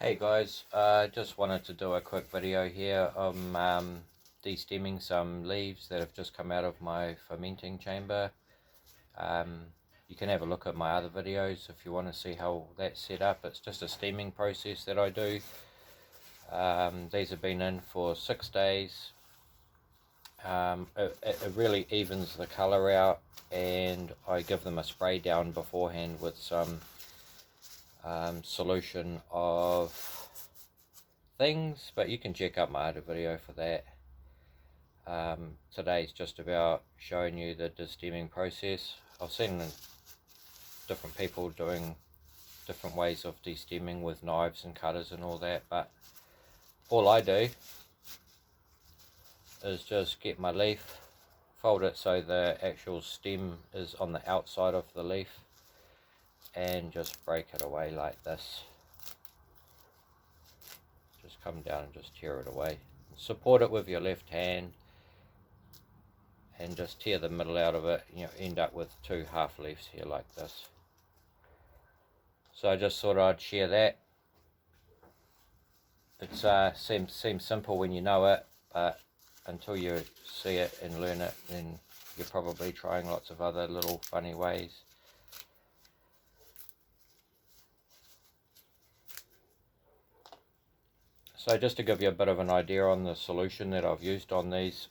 Hey guys, just wanted to do a quick video here of de-stemming some leaves that have just come out of my fermenting chamber. You can have a look at my other videos if you want to see how that's set up. It's just a steaming process that I do. These have been in for 6 days. It really evens the colour out, and I give them a spray down beforehand with some solution of things, but you can check out my other video for that. Today's just about showing you the destemming process. I've seen different people doing different ways of destemming with knives and cutters and all that, but all I do is just get my leaf, fold it so the actual stem is on the outside of the leaf, and just break it away like this. Just come down and just tear it away. Support it with your left hand and just tear the middle out of it. You end up with two half leaves here like this. So I just thought I'd share that. It seems simple when you know it, but until you see it and learn it, then you're probably trying lots of other little funny ways. So just to give you a bit of an idea on the solution that I've used on these,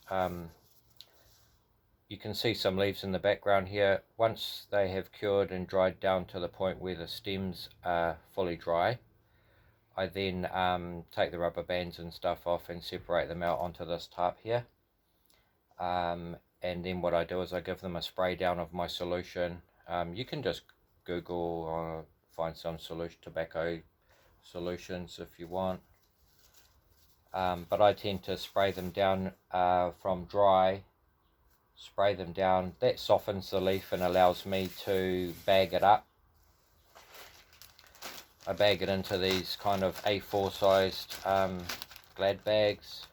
you can see some leaves in the background here. Once they have cured and dried down to the point where the stems are fully dry, I then take the rubber bands and stuff off and separate them out onto this tarp here. And then what I do is I give them a spray down of my solution. You can just Google or find some tobacco solutions if you want. But I tend to spray them down from dry, spray them down. That softens the leaf and allows me to bag it up. I bag it into these kind of A4 sized glad bags.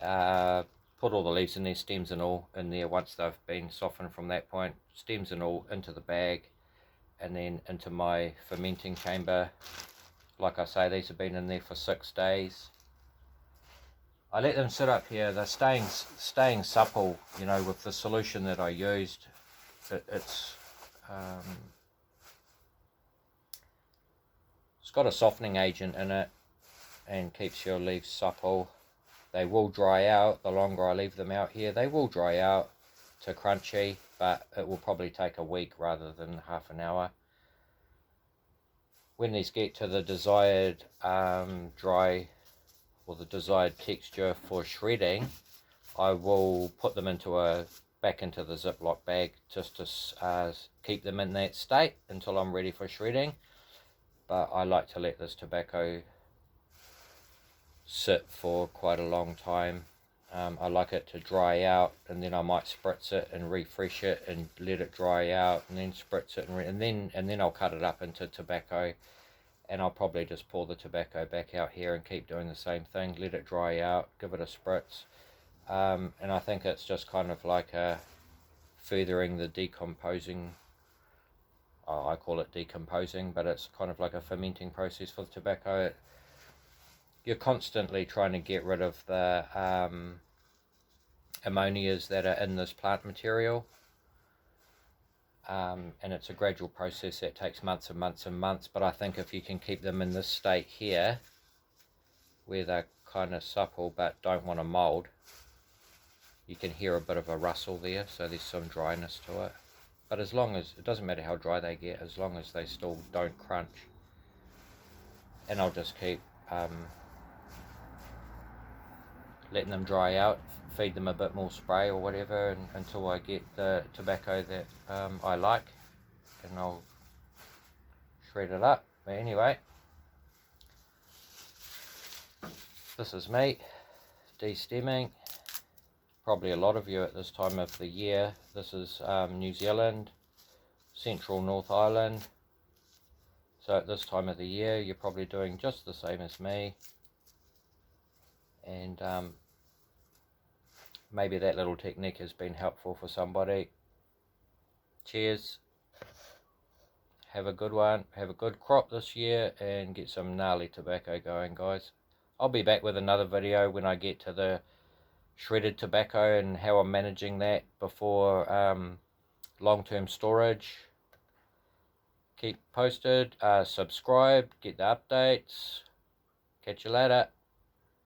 Put all the leaves in there, stems and all in there once they've been softened from that point. Stems and all into the bag and then into my fermenting chamber. Like I say, these have been in there for 6 days. I let them sit up here. They're staying supple, you know, with the solution that I used. It's got a softening agent in it and keeps your leaves supple. They will dry out. The longer I leave them out here, they will dry out to crunchy, but it will probably take a week rather than half an hour. When these get to the desired dry or the desired texture for shredding, I will put them back into the Ziploc bag just to keep them in that state until I'm ready for shredding. But I like to let this tobacco sit for quite a long time. I like it to dry out, and then I might spritz it and refresh it and let it dry out, and then spritz it and then I'll cut it up into tobacco. And I'll probably just pour the tobacco back out here and keep doing the same thing. Let it dry out, give it a spritz. And I think it's just kind of like furthering the decomposing. I call it decomposing, but it's kind of like a fermenting process for the tobacco. You're constantly trying to get rid of the ammonias that are in this plant material. And it's a gradual process that takes months and months and months, but I think if you can keep them in this state here where they're kind of supple but don't want to mold, you can hear a bit of a rustle there, so there's some dryness to it. But as long as, it doesn't matter how dry they get, as long as they still don't crunch. And I'll just keep letting them dry out, feed them a bit more spray or whatever until I get the tobacco that I like, and I'll shred it up. But anyway, this is me de-stemming. Probably a lot of you at this time of the year. This is New Zealand, Central North Island. So at this time of the year, you're probably doing just the same as me. And maybe that little technique has been helpful for somebody. Cheers. have a good one, have a good crop this year, and get some gnarly tobacco going, guys. I'll be back with another video when I get to the shredded tobacco and how I'm managing that before long-term storage. Keep posted, subscribe, get the updates. Catch you later.